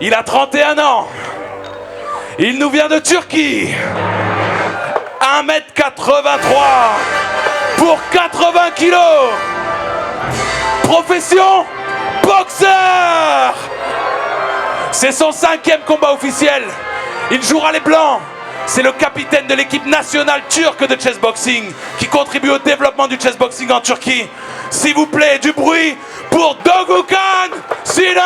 Il a 31 ans. Il nous vient de Turquie. 1m83 pour 80 kilos. Profession, boxeur. C'est son 5e combat officiel. Il jouera les blancs. C'est le capitaine de l'équipe nationale turque de chessboxing qui contribue au développement du chessboxing en Turquie. S'il vous plaît, du bruit pour Dogukan Cinar.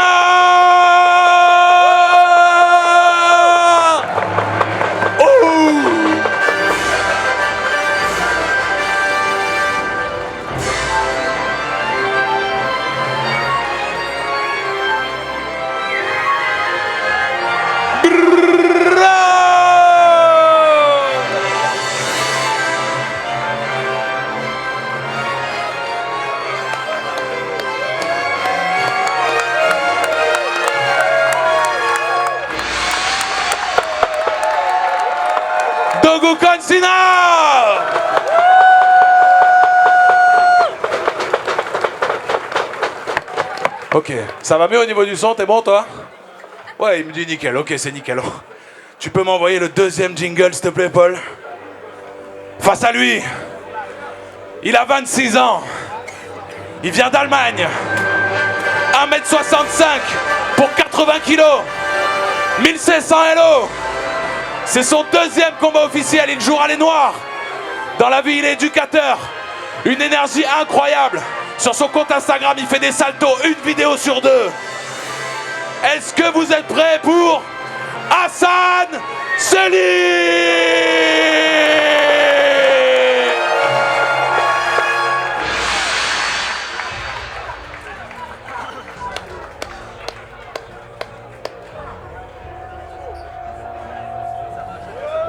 Dogukan Cinar. Ok, ça va mieux au niveau du son, t'es bon toi? Ouais, il me dit nickel, ok c'est nickel. Tu peux m'envoyer le 2e jingle s'il te plaît Paul? Face à lui, il a 26 ans, il vient d'Allemagne, 1m65 pour 80 kilos, 1500 LO. C'est son 2e combat officiel, il jouera les noirs. Dans la vie, il est éducateur. Une énergie incroyable. Sur son compte Instagram, il fait des saltos, une vidéo sur 2. Est-ce que vous êtes prêts pour Hasan Celik?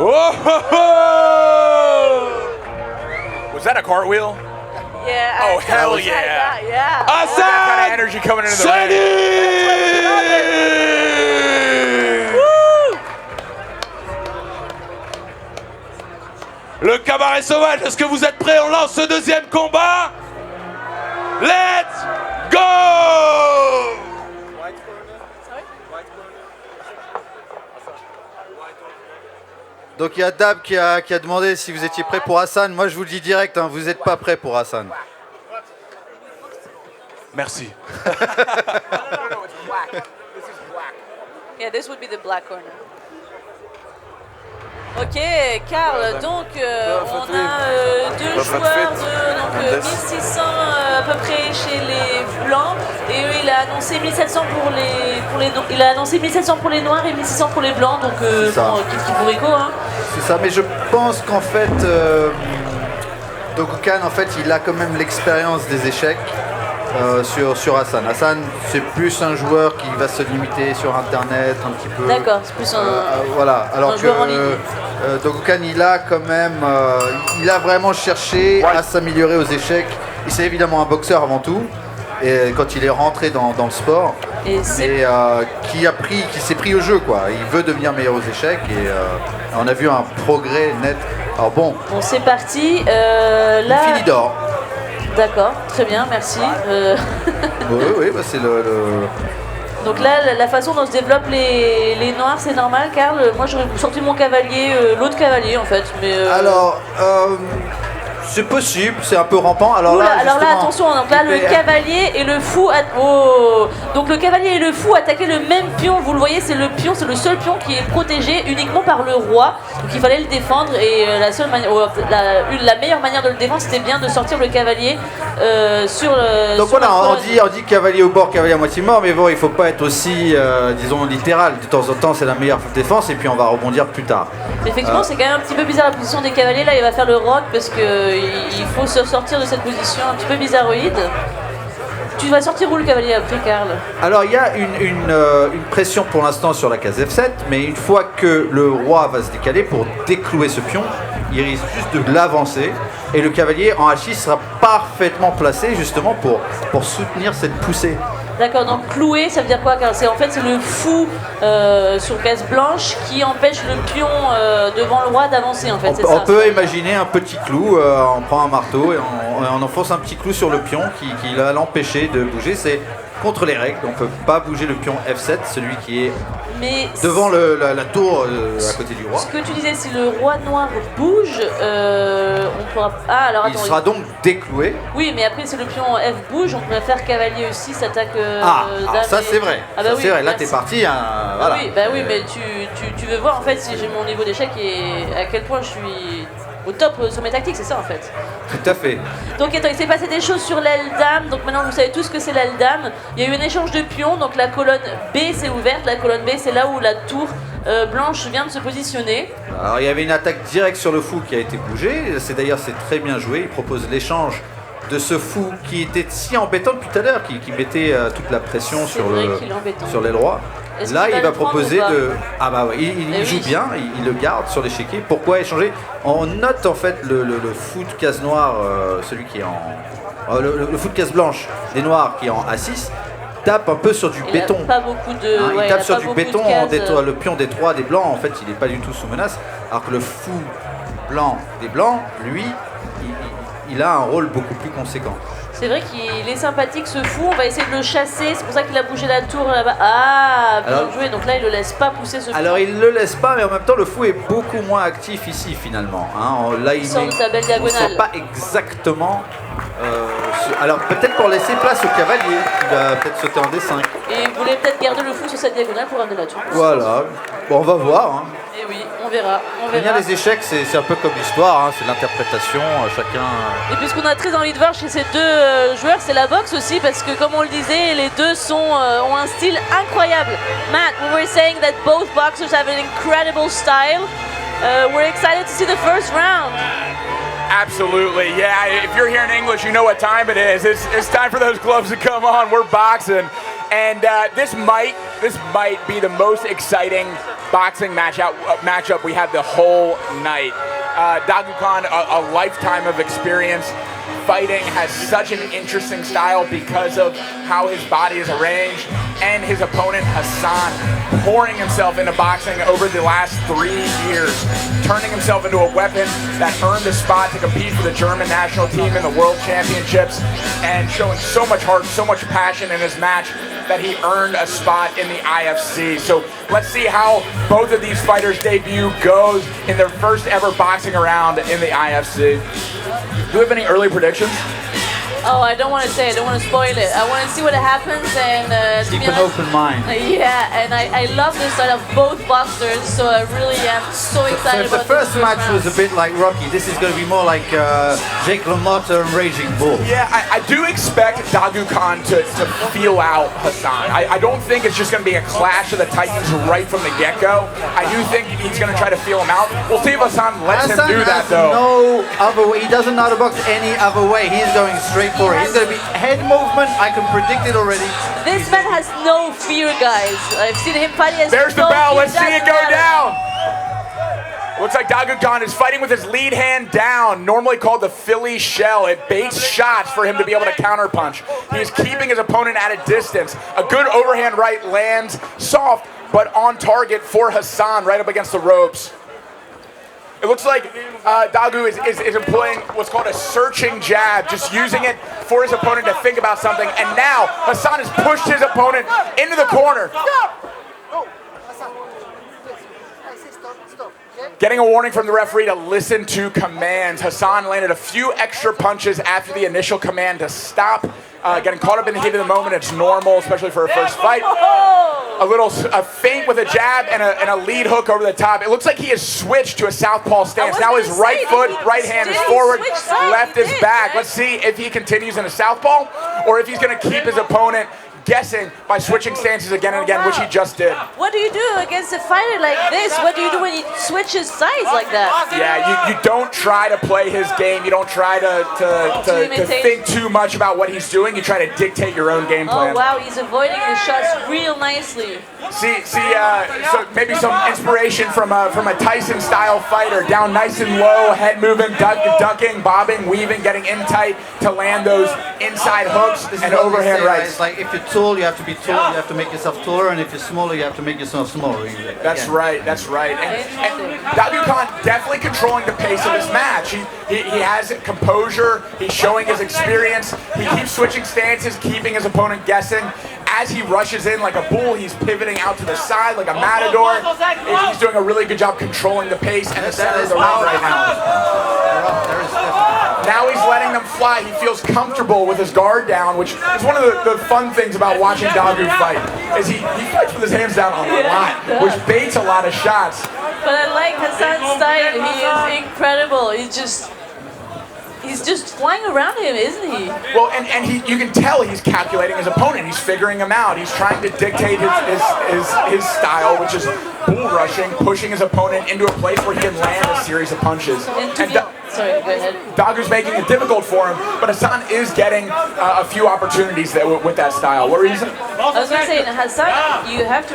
Oh, ho, ho! Was that a cartwheel? Yeah. Oh, hell like yeah. that, yeah. That kind Hasan of energy coming into the ring. Celik! Le cabaret sauvage, est-ce que vous êtes prêts? On lance ce 2e combat. Let's go! Donc il y a Dab qui a demandé si vous étiez prêt pour Hasan. Moi je vous le dis direct, hein, vous n'êtes pas prêt pour Hasan. Merci. Yeah, this would be the black corner. Ok, Karl, donc on a 2 joueurs de 1600 à peu près chez les blancs et eux il a annoncé 1700 il a annoncé 1700 pour les noirs et 1600 pour les blancs, donc qui pour écho hein. C'est ça, mais je pense qu'en fait Dogukan en fait il a quand même l'expérience des échecs sur Hasan. Hasan c'est plus un joueur qui va se limiter sur internet un petit peu. D'accord, c'est plus un voilà, alors un joueur en ligne. Dogukan il a quand même il a vraiment cherché à s'améliorer aux échecs. Il c'est évidemment un boxeur avant tout et quand il est rentré dans le sport et qui s'est pris au jeu quoi. Il veut devenir meilleur aux échecs et on a vu un progrès net. Alors bon c'est parti là il finit d'or. D'accord, très bien, merci. Oui, bah c'est le... Donc là, la façon dont se développent les noirs, c'est normal, Karl. Moi, j'aurais sorti mon cavalier, l'autre cavalier, en fait. Mais Alors, c'est possible, c'est un peu rampant. Alors là, attention, donc là, le cavalier et le fou... Donc le cavalier et le fou attaquaient le même pion. Vous le voyez, c'est le seul pion qui est protégé uniquement par le roi. Donc il fallait le défendre et la meilleure manière de le défendre, c'était bien de sortir le cavalier sur le... Donc voilà, on dit cavalier au bord, cavalier à moitié mort, mais bon, il faut pas être aussi, disons, littéral. De temps en temps, c'est la meilleure défense et puis on va rebondir plus tard. Effectivement, c'est quand même un petit peu bizarre la position des cavaliers. Là, il va faire le rock parce que il faut se sortir de cette position un petit peu bizarroïde. Tu vas sortir où le cavalier après, Karl? Alors il y a une pression pour l'instant sur la case F7, mais une fois que le roi va se décaler pour déclouer ce pion, il risque juste de l'avancer et le cavalier en H6 sera parfaitement placé justement pour soutenir cette poussée. D'accord, donc clouer, ça veut dire quoi? Car c'est le fou sur case blanche qui empêche le pion devant le roi d'avancer en fait. On peut imaginer un petit clou, on prend un marteau et on enfonce un petit clou sur le pion qui va l'empêcher de bouger. contre les règles. On ne peut pas bouger le pion F7, celui qui est Mais devant la tour à côté du roi. ce que tu disais, si le roi noir bouge, on pourra. Ah, alors attends. Il sera donc décloué. Oui, mais après, si le pion F bouge, on pourrait faire cavalier aussi, s'attaque. Alors ça c'est vrai. Ah bah ça, oui, c'est vrai. Là merci. t'es parti. Voilà. Oui, mais tu veux voir en fait si j'ai mon niveau d'échec et à quel point je suis au top sur mes tactiques, c'est ça en fait. Tout à fait. Donc attends, il s'est passé des choses sur l'aile dame, donc maintenant vous savez tous ce que c'est l'aile dame. Il y a eu un échange de pions, donc la colonne B s'est ouverte, la colonne B c'est là où la tour blanche vient de se positionner. Alors il y avait une attaque directe sur le fou qui a été bougée. C'est très bien joué. Il propose l'échange de ce fou qui était si embêtant depuis tout à l'heure, qui mettait toute la pression sur l'aile roi. Là, il va proposer de... Ah bah ouais, il joue bien, il le garde sur l'échiquier. Pourquoi échanger? On note en fait le fou de case noire, celui qui est en... le fou de case blanche des noirs qui est en A6, tape un peu sur du béton. Il pas beaucoup de... il tape sur du béton, le pion des 3 des blancs, en fait, il n'est pas du tout sous menace. Alors que le fou blanc des blancs, lui, il a un rôle beaucoup plus conséquent. C'est vrai qu'il est sympathique ce fou, on va essayer de le chasser, c'est pour ça qu'il a bougé la tour là-bas. Ah, bien joué, donc là il le laisse pas pousser ce fou. Alors il le laisse pas, mais en même temps le fou est beaucoup moins actif ici finalement. Là il sort de sa belle diagonale. On sent pas exactement... alors peut-être pour laisser place au cavalier, qui va peut-être sauter en D5. Et il voulait peut-être garder le fou sur cette diagonale pour ramener la tour. Voilà, bon on va voir. Hein. Et oui, on verra. Les échecs, c'est un peu comme l'histoire, hein, c'est l'interprétation, chacun... Et puis ce qu'on a très envie de voir chez ces deux joueurs, c'est la boxe aussi, parce que comme on le disait, les deux ont un style incroyable. Matt, we were saying that both boxers have an incredible style. We're excited to see the first round. Absolutely, yeah. If you're here in English, you know what time it is. It's time for those gloves to come on. We're boxing, and this might be the most exciting boxing matchup we have the whole night. Dogukan, a lifetime of experience fighting, has such an interesting style because of how his body is arranged, and his opponent Hasan pouring himself into boxing over the last 3 years, turning himself into a weapon that earned a spot to compete for the German national team in the World Championships, and showing so much heart, so much passion in his match that he earned a spot in the IFC. So let's see how both of these fighters' debut goes in their first ever boxing round in the IFC. Do we have any early predictions? Oh, I don't want to say it, I don't want to spoil it. I want to see what happens and... keep an open mind. Yeah, and I love the style of both boxers, so I really am so excited about this. The first match was a bit like Rocky. This is going to be more like Jake LaMotta and Raging Bull. Yeah, I do expect Dogukan to feel out Hasan. I don't think it's just going to be a clash of the titans right from the get-go. I do think he's going to try to feel him out. We'll see if Hasan lets him do that, though. No other way. He doesn't know how to box any other way. He's going straight for it. He's going to be head movement. I can predict it already. This man has no fear, guys. I've seen him fight. There's the bell. Let's see it go down. Looks like Dogukan is fighting with his lead hand down, normally called the Philly shell. It baits shots for him to be able to counterpunch. He is keeping his opponent at a distance. A good overhand right lands soft, but on target for Hasan right up against the ropes. It looks like Dagu is employing what's called a searching jab, just using it for his opponent to think about something. And now Hasan has pushed his opponent into the corner. Getting a warning from the referee to listen to commands. Hasan landed a few extra punches after the initial command to stop. Getting caught up in the heat of the moment, it's normal, especially for a first fight. A feint with a jab and a lead hook over the top. It looks like he has switched to a southpaw stance. Now his right foot, right hand is forward, left is back. Let's see if he continues in a southpaw or if he's going to keep his opponent guessing by switching stances again and again, which he just did. What do you do against a fighter like this? What do you do when he switches sides like that? Yeah, you don't try to play his game. You don't try to think too much about what he's doing. You try to dictate your own game plan. Oh wow, he's avoiding the shots real nicely. So maybe some inspiration from a Tyson-style fighter, down nice and low, head moving, ducking, bobbing, weaving, getting in tight to land those inside hooks and overhand rights. It's like if you're tall, you have to be tall, you have to make yourself taller, and if you're smaller, you have to make yourself smaller. That's right. And Dogukan definitely controlling the pace of this match. He has composure, he's showing his experience, he keeps switching stances, keeping his opponent guessing. As he rushes in like a bull, he's pivoting out to the side like a matador. He's doing a really good job controlling the pace and the center of the round right now. Now he's letting them fly. He feels comfortable with his guard down, which is one of the fun things about watching Dogu fight, is he fights with his hands down a lot, which baits a lot of shots. But I like Hasan's style. He is incredible. He's just flying around him, isn't he? Well, and you can tell he's calculating his opponent. He's figuring him out. He's trying to dictate his style, which is bull rushing, pushing his opponent into a place where he can land a series of punches. Sorry, go ahead. Dogu's making it difficult for him, but Hasan is getting a few opportunities with that style. What were you saying? I was going to say, in Hasan, you have to,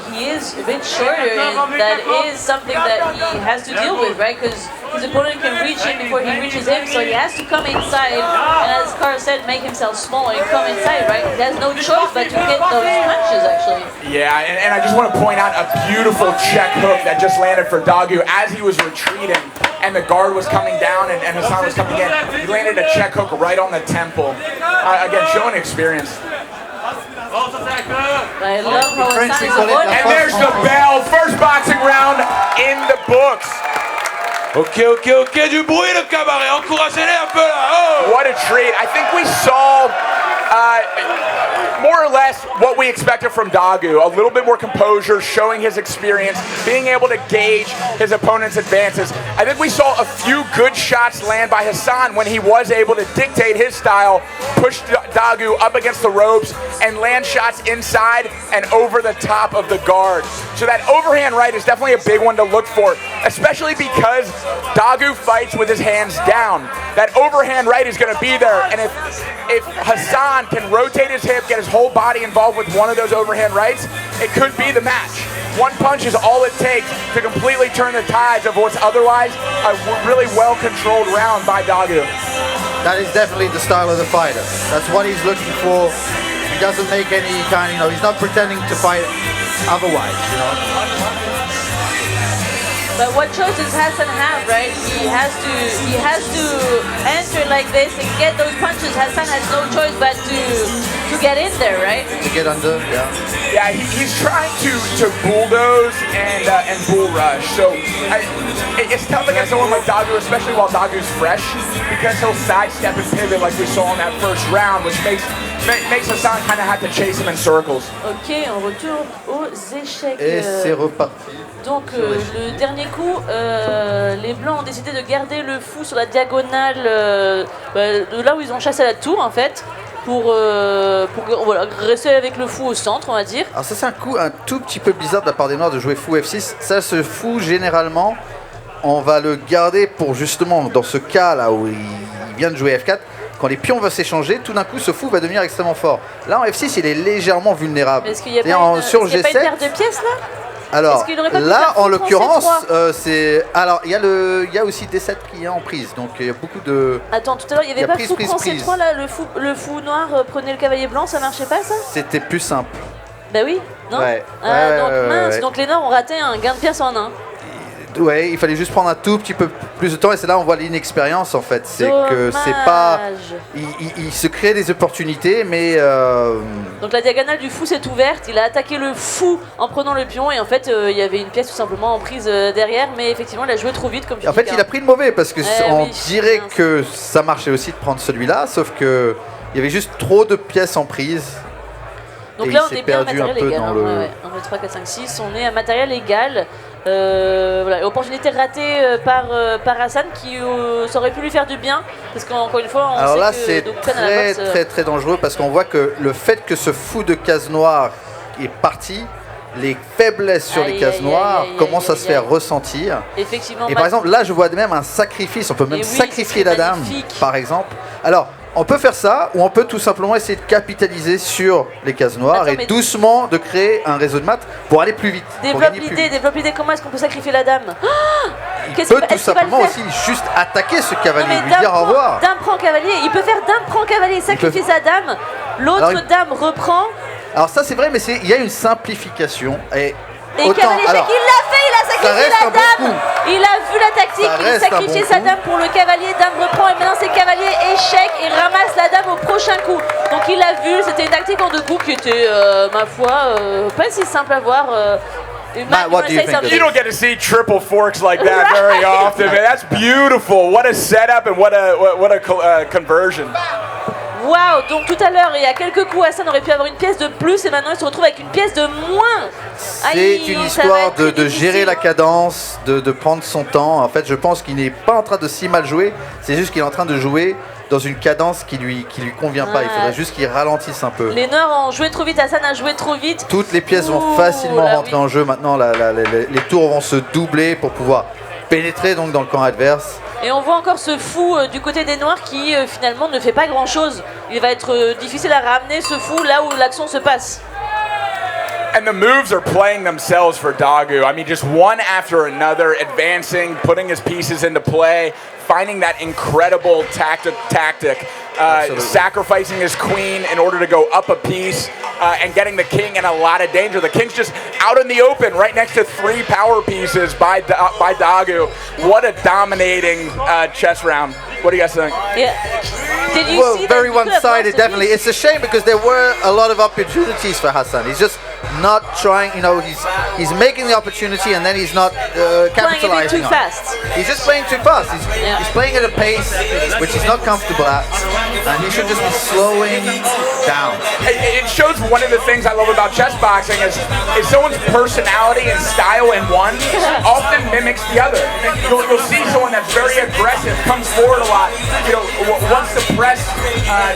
he is a bit shorter, and that is something that he has to deal with, right? Because his opponent can reach him before he reaches him, so he has to come inside, and as Carl said, make himself small and come inside, right? He has no choice but to get those punches, actually. Yeah, and I just want to point out a beautiful check hook that just landed for Dogu as he was retreating, and the guard was coming down, and Hasan was coming in. He landed a check hook right on the temple. Again, showing experience. I love how Hasan is avoiding. And there's the bell. First boxing round in the books. Ok, du bruit le cabaret, encouragez-les un peu là. Oh. What a treat. I think we saw more or less what we expected from Dogu. A little bit more composure, showing his experience, being able to gauge his opponent's advances. I think we saw a few good shots land by Hasan when he was able to dictate his style, push Dogu up against the ropes, and land shots inside and over the top of the guard. So that overhand right is definitely a big one to look for, especially because Dogu fights with his hands down. That overhand right is going to be there, and if Hasan can rotate his hip, get his whole body involved with one of those overhand rights, it could be the match. One punch is all it takes to completely turn the tides of what's otherwise a really well-controlled round by Dogu. That is definitely the style of the fighter. That's what he's looking for. He doesn't make any kind, he's not pretending to fight otherwise, But what choice does Hasan have, right? He has to enter like this and get those punches. Hasan has no choice but to get in there, right? To get under, yeah. Yeah, he's trying to bulldoze and bull rush. So it's tough against someone like Dogu, especially while Dagu's fresh, because he'll sidestep and pivot like we saw in that first round, which makes Hasan kind of have to chase him in circles. Ok, on retourne aux échecs. Et c'est reparti. Donc le dernier coup, les blancs ont décidé de garder le fou sur la diagonale de là où ils ont chassé la tour en fait, pour rester avec le fou au centre, on va dire. Alors ça c'est un coup un tout petit peu bizarre de la part des noirs de jouer fou F6. Ça, ce fou généralement on va le garder pour justement dans ce cas là où il vient de jouer F4. Quand les pions vont s'échanger, tout d'un coup ce fou va devenir extrêmement fort. Là en F6 il est légèrement vulnérable. Est-ce qu'il n'y a pas une paire de pièces là? Alors là, en l'occurrence, c'est. Alors il y a aussi D7 qui est en prise, donc il y a beaucoup de. Attends, tout à l'heure il n'y avait pas fou prend C3 là, le fou noir prenait le cavalier blanc, ça marchait pas ça? C'était plus simple. Bah oui, non? Ouais. Donc les noirs ont raté un gain de pièces en 1. Ouais, il fallait juste prendre un tout petit peu plus de temps et c'est là où on voit l'inexpérience en fait. C'est que c'est pas. Il se crée des opportunités, mais. Donc la diagonale du fou s'est ouverte, il a attaqué le fou en prenant le pion et en fait il y avait une pièce tout simplement en prise derrière, mais effectivement il a joué trop vite comme tu dis. En fait il a pris le mauvais parce que on dirait que ça marchait aussi de prendre celui-là, sauf que il y avait juste trop de pièces en prise. Donc là on est bien à matériel égal. On est 3, 4, 5, 6, on est à matériel égal. Voilà, opportunité ratée par Hasan qui ça aurait pu lui faire du bien parce qu'encore une fois alors là c'est très très dangereux parce qu'on voit que le fait que ce fou de case noire est parti, les faiblesses sur les cases noires commencent à se faire ressentir. Effectivement. Et par exemple là je vois même un sacrifice, on peut même sacrifier la dame par exemple. Alors on peut faire ça, ou on peut tout simplement essayer de capitaliser sur les cases noires et doucement de créer un réseau de maths pour aller plus vite. Développe l'idée, comment est-ce qu'on peut sacrifier la dame? Il peut tout simplement aussi juste attaquer ce cavalier, lui dire au revoir. Dame prend cavalier, il peut faire dame prend cavalier, sacrifier sa dame, l'autre dame reprend. Alors ça c'est vrai, mais il y a une simplification. Et cavalier échec, il l'a fait, il a sacrifié la dame. Il a vu la tactique, il a sacrifié sa dame pour le cavalier, dame reprend et maintenant c'est cavalier échec et ramasse la dame au prochain coup. Donc il l'a vu, c'était une tactique en 2 coups qui était, ma foi, pas si simple à voir. Matt, what do you think? You don't get to see triple forks like that very often, man. That's beautiful. What a setup and what a conversion. Waouh, donc tout à l'heure, il y a quelques coups, Hasan aurait pu avoir une pièce de plus et maintenant il se retrouve avec une pièce de moins. C'est une histoire de gérer la cadence, de prendre son temps. En fait, je pense qu'il n'est pas en train de si mal jouer, c'est juste qu'il est en train de jouer dans une cadence qui lui convient pas. Il faudrait juste qu'il ralentisse un peu. Les Noirs ont joué trop vite, Hasan a joué trop vite. Toutes les pièces vont facilement rentrer en jeu. Maintenant, les tours vont se doubler pour pouvoir pénétrer donc dans le camp adverse. Et on voit encore ce fou du côté des Noirs qui finalement ne fait pas grand chose. Il va être difficile à ramener ce fou là où l'action se passe. And the moves are playing themselves for Dogu. I mean, just one after another, advancing, putting his pieces into play, finding that incredible tactic, sacrificing his queen in order to go up a piece, and getting the king in a lot of danger. The king's just out in the open, right next to 3 power pieces by Dogu. What a dominating chess round. What do you guys think? Yeah. Did you see very one-sided, definitely. It's a shame because there were a lot of opportunities for Hasan. He's just not trying, he's making the opportunity and then he's not capitalizing on it. He's just playing too fast. He's playing at a pace which he's not comfortable at, and he should just be slowing down. It shows one of the things I love about chess boxing is someone's personality and style in one often mimics the other. You'll see someone that's very aggressive, comes forward a lot, wants to press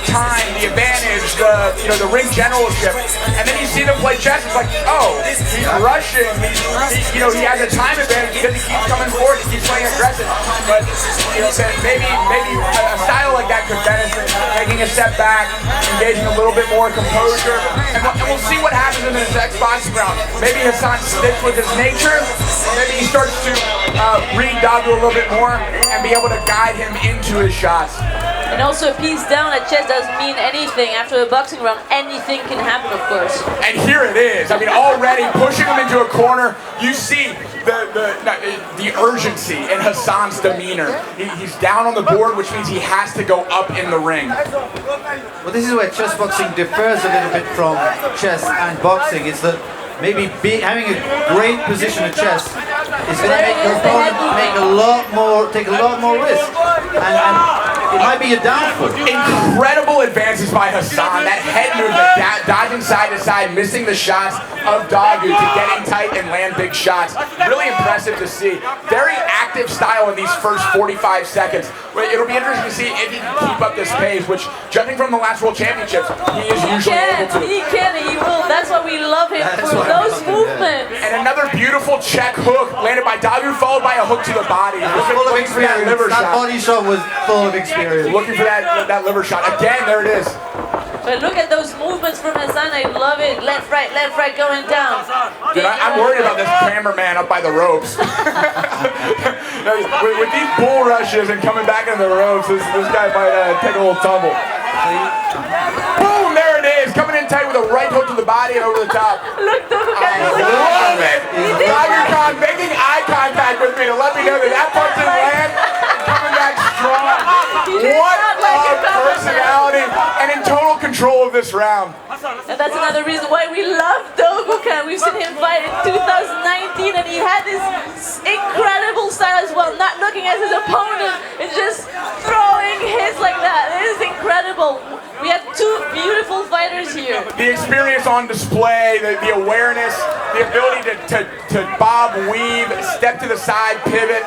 time, the advantage, the ring generalship, and then you see them play chess. It's like, oh, he's rushing. He has a time advantage because he keeps coming forward. He keeps playing aggressive. But maybe a style like that could benefit, taking a step back, engaging a little bit more composure, and we'll see what happens in this next boxing round. Maybe Hasan sticks with his nature. Maybe he starts to read Dogu a little bit more and be able to guide him into his shots. And also a piece down at chess doesn't mean anything. After a boxing round, anything can happen, of course. And here it is. I mean, already pushing him into a corner, you see the urgency in Hasan's demeanor. He's down on the board, which means he has to go up in the ring. Well, this is where chess boxing differs a little bit from chess and boxing. Is that maybe having a great position at chess is going to make your opponent take a lot more risk, and it might be a downfall. Incredible advances by Hasan. That head movement, dodging side to side, missing the shots of Dogu to getting tight and land big shots. Really impressive to see. Very active style in these first 45 seconds. It'll be interesting to see if he can keep up this pace, which, judging from the last World Championships, he is usually able to. He can, he will. That's why we love him for those movements. And another beautiful check hook landed by Dogu, followed by a hook to the body. Full of experience. That body shot was full of experience. Looking for that liver shot. Again, there it is. But look at those movements from Hasan. I love it. Left, right, going down. Dude, I'm worried about this cameraman up by the ropes. with these bull rushes and coming back in the ropes, this guy might take a little tumble. Boom, there it is. Coming in tight with a right hook to the body and over the top. Look, Dogukan. I love it. Dogukan making eye contact with me to let me know that punch didn't land. Coming back strong. What a personality and in total control of this round. And that's another reason why we love Dogukan. We've seen him fight in 2019 and he had this incredible style as well. Not looking at his opponent and just throwing hits like that. It is incredible. We have 2 beautiful fighters here. The experience on display, the awareness, the ability to bob, weave, step to the side, pivot.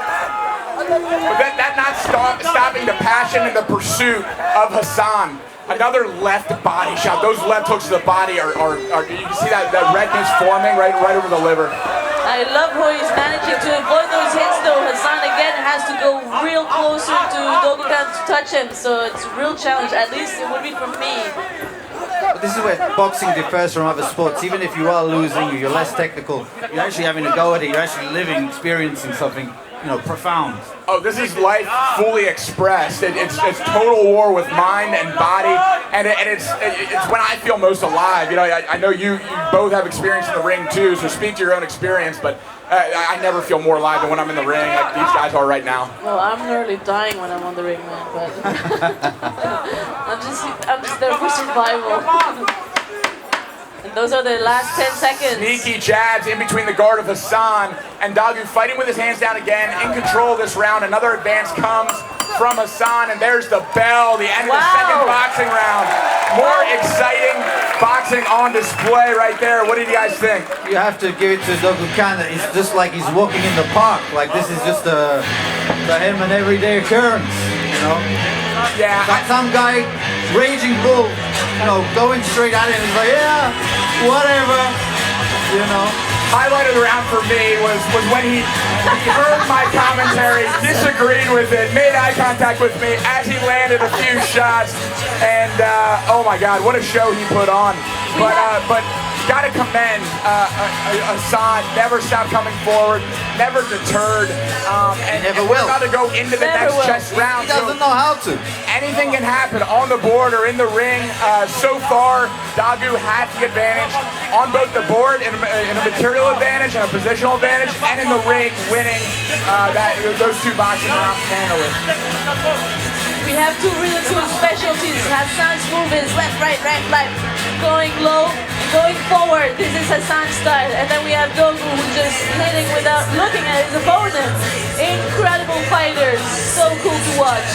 But that not stopping the passion and the pursuit of Hasan. Another left body shot. Those left hooks to the body are you can see that redness forming right over the liver. I love how he's managing to avoid those hits though. Hasan again has to go real closer to Dogukan to touch him, so it's a real challenge. At least it would be for me. But this is where boxing differs from other sports. Even if you are losing, you're less technical, you're actually having a go at it, you're actually living, experiencing something, you know, profound. Oh, this is life fully expressed. It's total war with mind and body, and it's when I feel most alive. You know, I know you both have experience in the ring too, so speak to your own experience, but I never feel more alive than when I'm in the ring, like these guys are right now. Well, I'm nearly dying when I'm on the ring, man, but I'm just there for survival. And those are the last 10 seconds. Sneaky jabs in between the guard of Hasan, and Dogu fighting with his hands down again, in control of this round. Another advance comes from Hasan, and there's the bell, the end of the second boxing round. More exciting boxing on display right there. What did you guys think? You have to give it to Dogukan. It's just like he's walking in the park. Like this is just for him an everyday occurrence, you know? Yeah. Some guy, raging bull, you know, going straight at him. He's like, yeah, whatever, you know. Highlight of the round for me was when he heard my commentary, disagreed with it, made eye contact with me as he landed a few shots, and oh my God, what a show he put on. But gotta commend Hasan, never stopped coming forward, never deterred, and never we're will. about to go into the next chess round. He doesn't know how to. Anything can happen on the board or in the ring. So far, Dogu had the advantage on both the board in a material advantage and a positional advantage, and in the ring, winning those two boxing rounds handily. We have two really cool specialties. Hasan's move is left, right, left, going low, going forward. This is Hasan's style. And then we have Dogu who's just hitting without looking at his opponent. Incredible fighters. So cool to watch.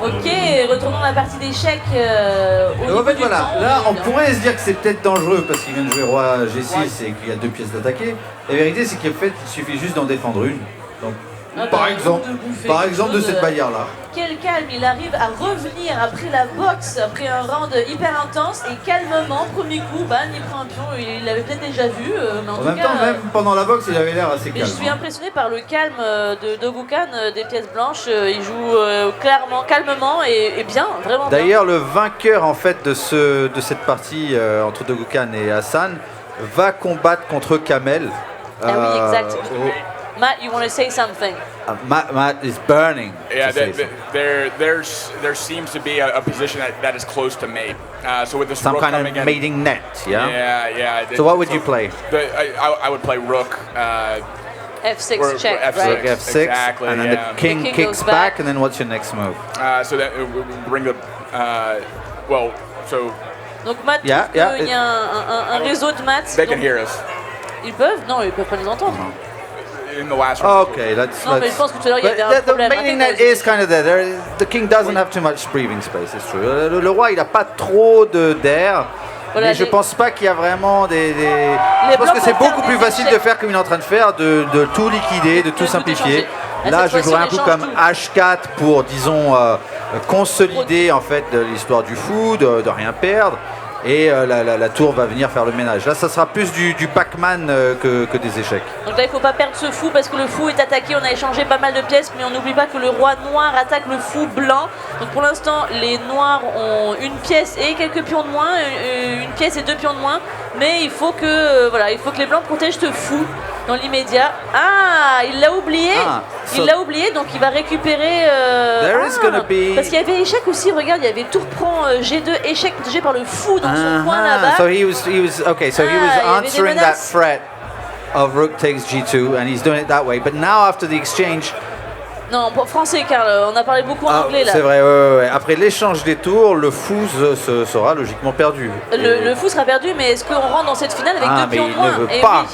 Ok, retournons à la partie d'échecs. En fait, voilà, là on pourrait se dire que c'est peut-être dangereux parce qu'il vient de jouer roi G6 et qu'il y a deux pièces d'attaquer. La vérité, c'est qu'en fait, il suffit juste d'en défendre une. Donc, par exemple de cette bagarre-là. Quel calme, il arrive à revenir après la boxe, après un round hyper intense et calmement, premier coup, il prend un pion, il l'avait peut-être déjà vu, mais en même temps, même pendant la boxe, il avait l'air assez calme. Je suis impressionné par le calme de Dogukan, des pièces blanches, il joue calmement et bien, vraiment bien. D'ailleurs, le vainqueur en fait de cette partie entre Dogukan et Hasan va combattre contre Kamel. Ah oui, exact. Matt, you want to say something? Matt is burning. Yeah, there seems to be a position that is close to mate. So with this some rook kind coming of mating net, yeah? Yeah. So what would you play? I would play rook. F6 check, right? F6, exactly, and then the king kicks back, and then what's your next move? So that we bring the Donc Matt, il y a un réseau de maths. They can hear us. Ils peuvent? Non, ils peuvent pas nous entendre. In the last round. Okay, let's. Non, mais je pense que tout à l'heure il y avait un The problème. mating net is kind of there. The king doesn't have too much breathing space, it's true. Le roi, il a pas trop d'air. Voilà, mais je pense pas qu'il y a vraiment Je pense que c'est beaucoup plus facile de faire comme il est en train de faire, de tout liquider, de tout simplifier. Là, je jouerais un coup comme H4 pour, disons, consolider en fait l'histoire du fou, de rien perdre. Et la tour va venir faire le ménage. Là, ça sera plus du Pac-Man que des échecs. Donc là, il ne faut pas perdre ce fou parce que le fou est attaqué. On a échangé pas mal de pièces, mais on n'oublie pas que le roi noir attaque le fou blanc. Donc pour l'instant, les noirs ont une pièce et quelques pions de moins, une pièce et deux pions de moins. Mais il faut que les blancs protègent ce fou dans l'immédiat. Ah, il l'a oublié. Il l'a oublié, donc il va récupérer. Parce qu'il y avait échec aussi. Regarde, il y avait tour prend G2, échec protégé par le fou dans son coin là-bas. So he was answering that threat of rook takes G2, and he's doing it that way. But now after the exchange. Non, pour français, Karl, on a parlé beaucoup en anglais là. C'est vrai, ouais. Après l'échange des tours, le fou sera logiquement perdu. Le fou sera perdu, mais est-ce qu'on rentre dans cette finale avec deux pions de moins? Il ne veut pas.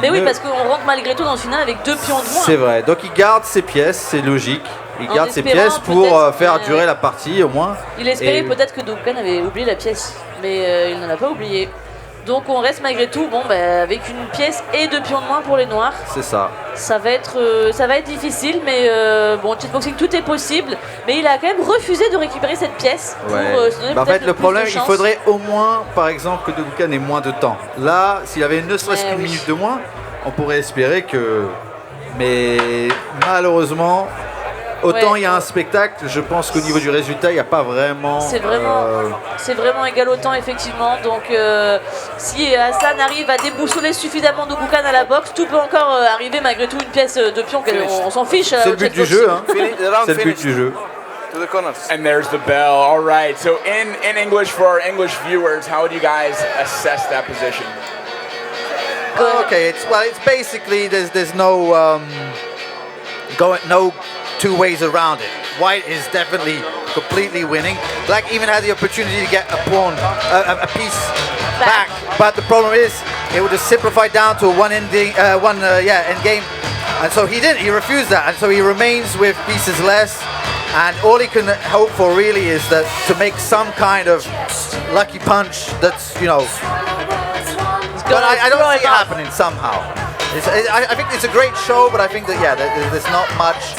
Oui, parce qu'on rentre malgré tout dans une finale avec deux pions de moins. C'est vrai, donc il garde ses pièces, c'est logique. Il garde ses pièces pour faire durer la partie au moins. Il espérait peut-être que Dogukan avait oublié la pièce, mais il ne l'a pas oublié. Donc on reste malgré tout avec une pièce et 2 pions de moins pour les noirs. C'est ça. Ça va être difficile, mais chessboxing, tout est possible. Mais il a quand même refusé de récupérer cette pièce. Pour, se donner en fait, peut-être le plus problème, de il chance. faudrait au moins, par exemple, que Dogukan ait moins de temps. Là, s'il avait ne serait-ce qu'une minute de moins, on pourrait espérer que... Mais malheureusement, autant il y a un spectacle, je pense qu'au niveau du résultat, il n'y a pas vraiment... C'est vraiment égal au temps, effectivement. Donc, si Hasan arrive à déboussoler suffisamment Dogukan à la boxe, tout peut encore arriver malgré tout. Une pièce de pion, on s'en fiche. C'est le but du jeu, hein. C'est le but du jeu. To the corners. And there's the bell. All right. So in English, for our English viewers, how would you guys assess that position? Okay, it's basically there's no no two ways around it. White is definitely completely winning. Black even had the opportunity to get a pawn, a piece back, but the problem is it would just simplify down to a end game, and so he didn't. He refused that, and so he remains with pieces less. And all he can hope for really is that to make some kind of lucky punch that's But I don't see it happening somehow. I think it's a great show, but I think that there's not much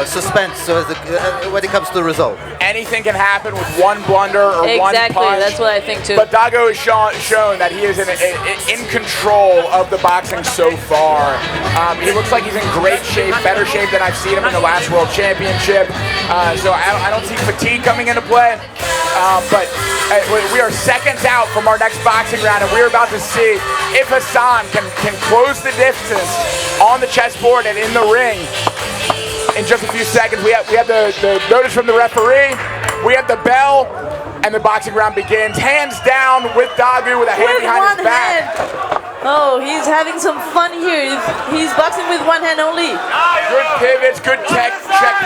suspense when it comes to the result. Anything can happen with one blunder or one punch. Exactly, that's what I think too. But Dago has shown that he is in control of the boxing so far. He looks like he's in great shape, better shape than I've seen him in the last World Championship. So I don't see fatigue coming into play. But we are seconds out from our next boxing round, and we're about to see if Hasan can close the distance on the chessboard and in the ring. In just a few seconds, we have the notice from the referee, we have the bell, and the boxing round begins. Hands down with Dagu with a hand behind his back. Oh, he's having some fun here. He's boxing with one hand only. Good pivots, good check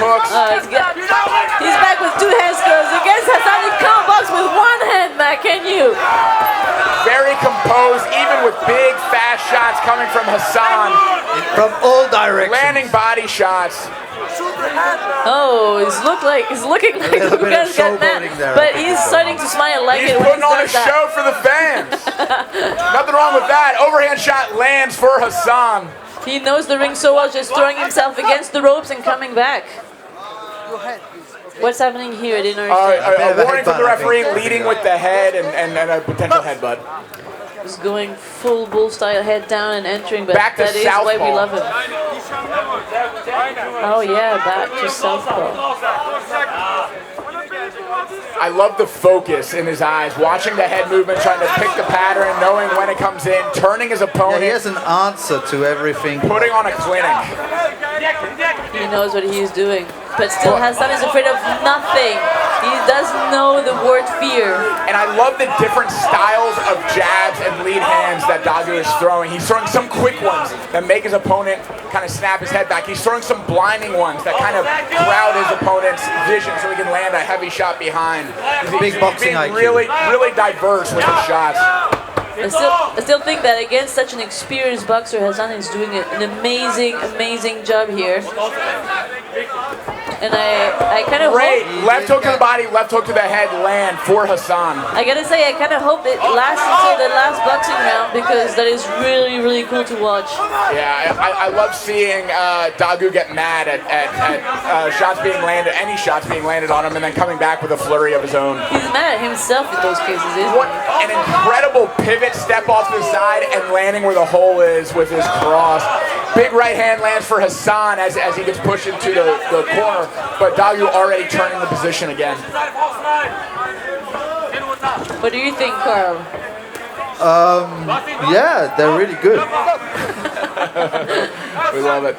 hooks. He's back with 2 hands because against Hasan, you can't box with one hand, Matt, can you? Very composed, even with big, fast shots coming from Hasan. From all directions. Landing body shots. Oh, he's looking like Dogukan's got mad, but he's starting to smile like he's it when putting on a does that. show for the fans. Nothing wrong with that. Overhand shot lands for Hasan. He knows the ring so well, just throwing himself against the ropes and coming back. What's happening here? I didn't understand. A warning from the referee, leading with the head and a potential headbutt. He's going full bull style, head down and entering, but back to that is southpaw. why we love him. Oh yeah, back to southpaw. I love the focus in his eyes, watching the head movement, trying to pick the pattern, knowing when it comes in, turning his opponent. He has an answer to everything. Putting on a clinic. He knows what he's doing, but still Hasan is afraid of nothing. He doesn't know the word fear. And I love the different styles of jabs and lead hands that Dagu is throwing. He's throwing some quick ones that make his opponent kind of snap his head back. He's throwing some blinding ones that kind of crowd his opponent's vision so he can land a heavy shot behind. Big boxing being IQ. really diverse with his shots. I still think that against such an experienced boxer, Hasan is doing an amazing job here. And I kind of Great. hope... Left hook to the body, left hook to the head, land for Hasan. I gotta say, I kind of hope it lasts until the last boxing round because that is really cool to watch. Yeah, I love seeing Dagu get mad at shots being landed, any shots being landed on him, and then coming back with a flurry of his own. He's mad at himself in those cases, isn't What he? an incredible pivot, step off to the side, and landing where the hole is with his cross. Big right hand lands for Hasan as he gets pushed into the corner, but Dagu already turning the position again. What do you think, Carl? Yeah, they're really good. We love it.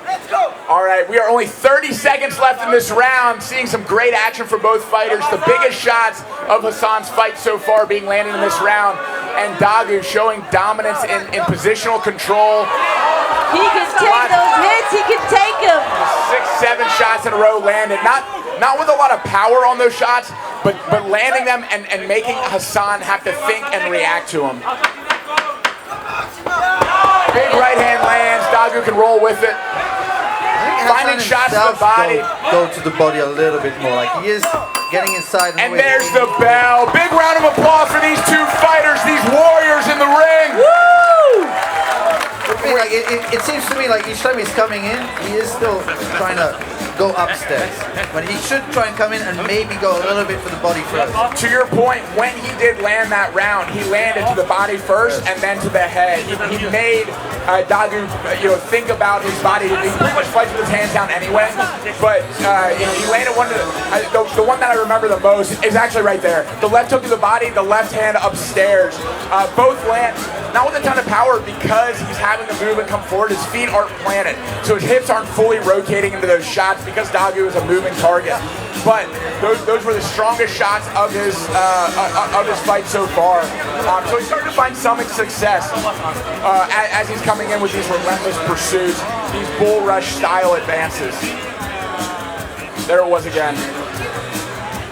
All right, we are only 30 seconds left in this round, seeing some great action for both fighters. The biggest shots of Hasan's fight so far being landed in this round, and Dagu showing dominance in positional control. He can take those hits, he can take them. 6, 7 shots in a row landed. Not with a lot of power on those shots, but landing them and making Hasan have to think and react to them. Big right hand lands, Dagu can roll with it. finding shots to the body. Go to the body a little bit more. Like he is getting inside. And there's the bell. Big round of applause for these two fighters, these warriors in the ring. Woo! Like, it seems to me like each time he's coming in, he is still trying to go upstairs. When he should try and come in and maybe go a little bit for the body first. To your point, when he did land that round, he landed to the body first and then to the head. He made Dagu, think about his body. He pretty much fights with his hands down anyway. But he landed one of the one that I remember the most is actually right there. The left hook to the body, the left hand upstairs. Both land not with a ton of power because he's having to move and come forward. His feet aren't planted, so his hips aren't fully rotating into those shots because Dagu is a moving target. But those were the strongest shots of his fight so far. So he's starting to find some success as he's coming in with these relentless pursuits, these bull rush style advances. There it was again.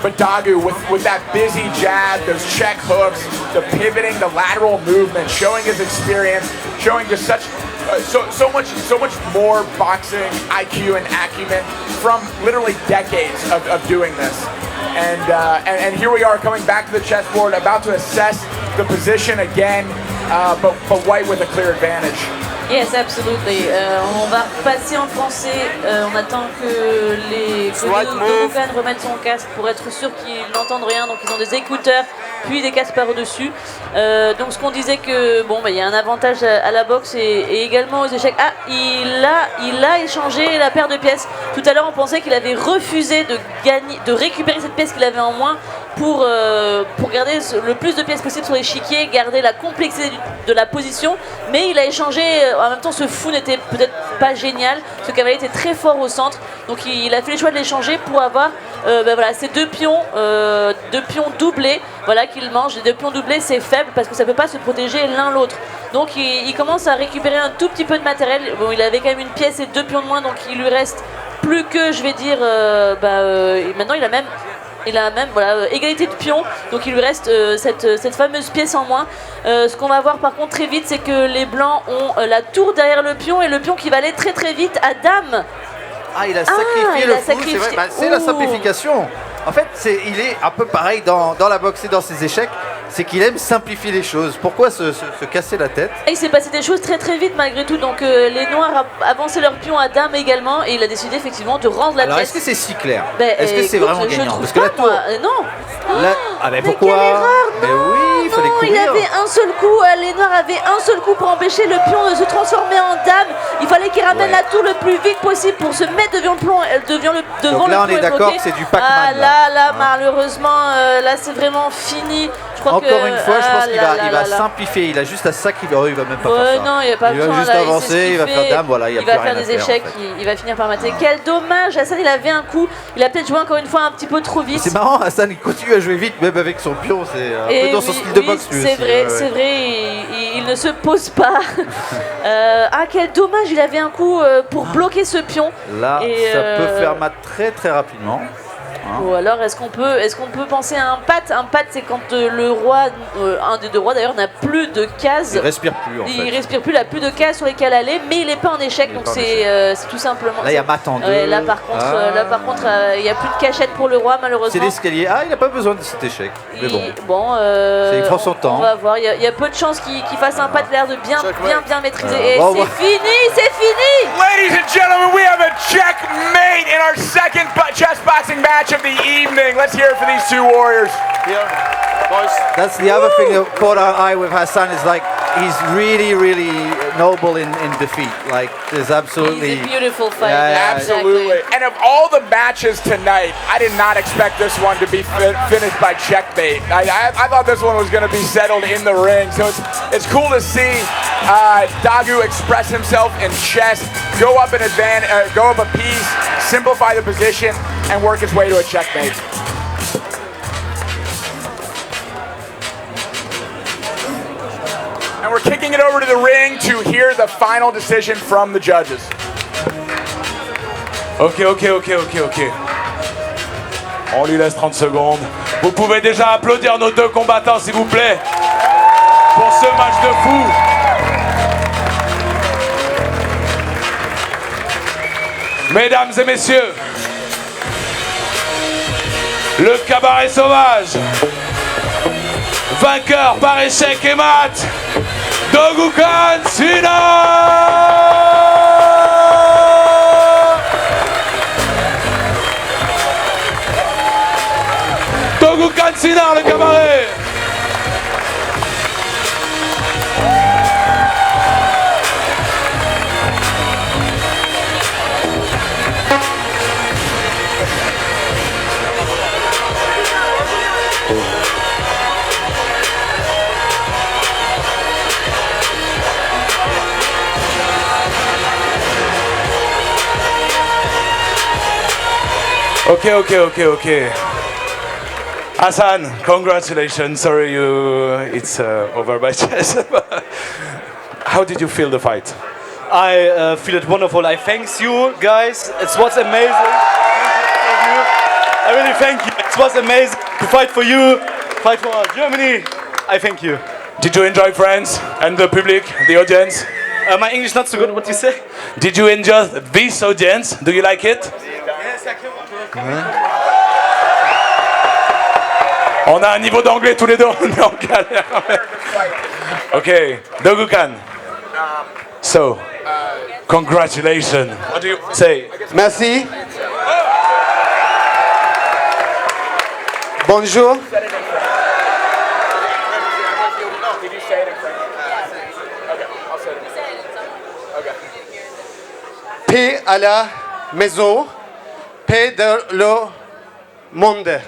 But Dagu, with that busy jab, those check hooks, the pivoting, the lateral movement, showing his experience, showing just so much more boxing IQ and acumen from literally decades of doing this. And here we are coming back to the chessboard, about to assess the position again, but White with a clear advantage. Yes, absolutely. On va passer en français. On attend que Dogukan remette son casque pour être sûr qu'ils n'entendent rien. Donc ils ont des écouteurs, puis des casques par-dessus. Donc ce qu'on disait que il y a un avantage à la boxe et également aux échecs. Ah, il a échangé la paire de pièces. Tout à l'heure, on pensait qu'il avait refusé de récupérer cette pièce qu'il avait en moins pour garder le plus de pièces possible sur l'échiquier, garder la complexité de la position. Mais il a échangé. En même temps, ce fou n'était peut-être pas génial. Ce cavalier était très fort au centre. Donc il a fait le choix de l'échanger pour avoir ces deux pions doublés qu'il mange. Les deux pions doublés, c'est faible parce que ça ne peut pas se protéger l'un l'autre. Donc il commence à récupérer un tout petit peu de matériel. Bon, il avait quand même une pièce et deux pions de moins, donc il lui reste plus que, je vais dire, maintenant il a même égalité de pions, donc il lui reste cette fameuse pièce en moins. Ce qu'on va voir par contre très vite, c'est que les blancs ont la tour derrière le pion et le pion qui va aller très très vite à dame. Ah, il a sacrifié le fou, c'est vrai. C'est la simplification. En fait, il est un peu pareil dans la boxe et dans ses échecs, c'est qu'il aime simplifier les choses. Pourquoi se casser la tête? Et il s'est passé des choses très très vite malgré tout, donc les noirs avancé leur pion à dame également et il a décidé effectivement de rendre la pièce. Alors est-ce que c'est si clair? Est-ce que c'est vraiment gagnant? Parce que la tour... non. Ah mais pourquoi? Quelle erreur, mais oui, il fallait courir. Il avait un seul coup, les noirs avaient un seul coup pour empêcher le pion de se transformer en dame. Il fallait qu'il ramène la tour le plus vite possible pour se mettre devant le pion. Donc là on est d'accord que c'est du Pac-Man. Là, malheureusement, là c'est vraiment fini. Encore une fois, je pense qu'il va simplifier. Il a juste à sacrifier. Il va même pas faire ça. Non, il va juste avancer, il va faire dame. Voilà, il va faire des échecs. Il va finir par mater. Quel dommage. Hassan, il avait un coup. Il a peut-être joué encore une fois un petit peu trop vite. C'est marrant, Hassan, il continue à jouer vite, même avec son pion. C'est un peu dans son style de boxe. C'est vrai. Il ne se pose pas. Quel dommage. Il avait un coup pour bloquer ce pion. Là, ça peut faire mat très très rapidement. Ou alors est-ce qu'on peut penser à un pat? Un pat, c'est quand le roi, un des deux rois d'ailleurs, n'a plus de cases. Il respire plus en fait. Il respire plus, il n'a plus de cases sur lesquelles aller, mais il n'est pas en échec, donc c'est tout simplement. Là il y a mat en deux. Là par contre, il n'y a plus de cachette pour le roi malheureusement. C'est l'escalier. Ah, il n'a pas besoin de cet échec. Mais bon. Il prend son temps. On va voir. Il y a peu de chances qu'il fasse un pat, l'air de bien maîtriser. Et c'est fini. Ladies and gentlemen, we have a checkmate in our second chess boxing match of the evening. Let's hear it for these two warriors. That's the other thing that caught our eye with Hasan is like he's really, really noble in defeat. Like there's absolutely. He's a beautiful fighter. Absolutely. Exactly. And of all the matches tonight, I did not expect this one to be finished by checkmate. I thought this one was going to be settled in the ring. So it's cool to see Dagu express himself in chess, go up a piece, simplify the position, and work his way to a checkmate. And we're kicking it over to the ring to hear the final decision from the judges. Ok. On lui laisse 30 secondes. Vous pouvez déjà applaudir nos deux combattants, s'il vous plaît, pour ce match de fou. Mesdames et messieurs, le cabaret sauvage, vainqueur par échec et mat, Dogukan Cinar. Dogukan Cinar, le cabaret. Okay. Hasan, congratulations. Sorry, it's over by chess. How did you feel the fight? I feel it wonderful. I thank you guys. It was amazing. I really thank you. It was amazing to fight for you, fight for Germany. I thank you. Did you enjoy, friends, and the public, the audience? My English not so good. What do you say? Did you enjoy this audience? Do you like it? Yes, I can. On a un niveau d'anglais tous les deux, on est en galère. Okay, Dogukan. So, congratulations. What do you say? Merci. Bonjour. Did you say it in French? Okay, I'll say it in French. Okay. Paix à la maison, paix dans le monde.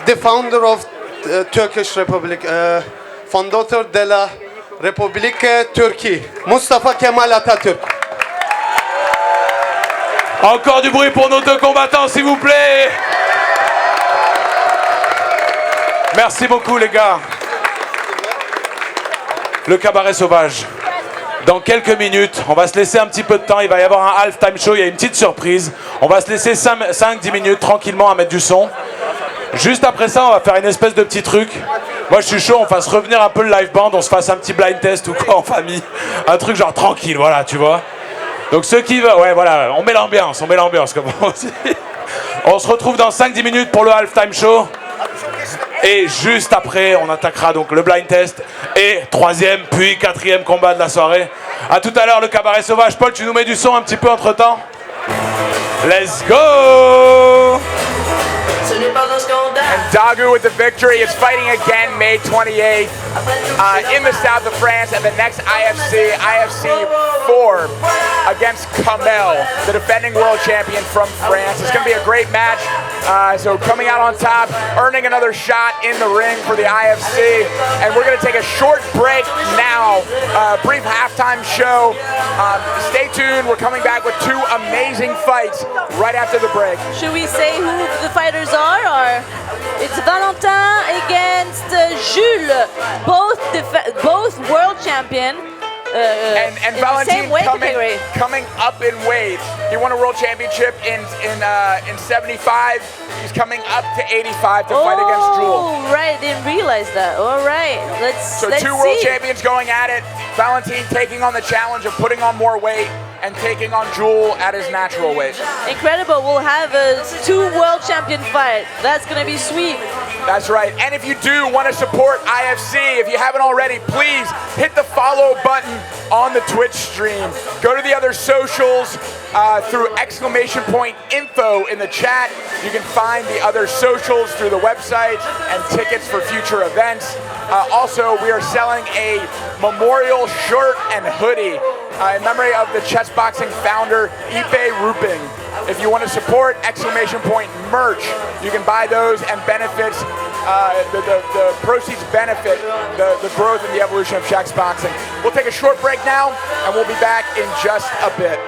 The founder of the Turkish Republic, fondateur de la République Turquie, Mustafa Kemal Atatürk. Encore du bruit pour nos deux combattants, s'il vous plaît. Merci beaucoup, les gars. Le cabaret sauvage. Dans quelques minutes, on va se laisser un petit peu de temps. Il va y avoir un half-time show, il y a une petite surprise. On va se laisser 5-10 minutes tranquillement à mettre du son. Juste après ça, on va faire une espèce de petit truc. Moi, je suis chaud, on fasse revenir un peu le live band, on se fasse un petit blind test ou quoi en famille. Un truc genre tranquille, voilà, tu vois. Donc ceux qui veulent, ouais, voilà, on met l'ambiance comme on dit. On se retrouve dans 5-10 minutes pour le half-time show. Et juste après, on attaquera donc le blind test et 3e puis 4e combat de la soirée. A tout à l'heure, le cabaret sauvage. Paul, tu nous mets du son un petit peu entre temps? Let's go! And Dagu with the victory is fighting again May 28th in the south of France at the next IFC 4 against Kamel, the defending world champion from France. It's going to be a great match. So coming out on top, earning another shot in the ring for the IFC. And we're going to take a short break now, brief halftime show. Stay tuned. We're coming back with 2 amazing fights right after the break. Should we say who the fighters are, or it's Valentin against Jules, both world champion. And Valentin coming up in weight. He won a world championship in 75. He's coming up to 85 to fight against Jewel. Oh, right. Didn't realize that. All right. Let's 2 world champions going at it. Valentin taking on the challenge of putting on more weight and taking on Jewel at his natural weight. Incredible. We'll have a 2 world champion fight. That's going to be sweet. That's right. And if you do want to support IFC, if you haven't already, please hit the follow button on the Twitch stream. Go to the other socials through !info in the chat. You can find the other socials through the website and tickets for future events. Also, we are selling a memorial shirt and hoodie in memory of the Chessboxing founder, Ipe Ruping. If you want to support !merch, you can buy those and benefits, the proceeds benefit the growth and the evolution of Chessboxing. We'll take a short break now, and we'll be back in just a bit.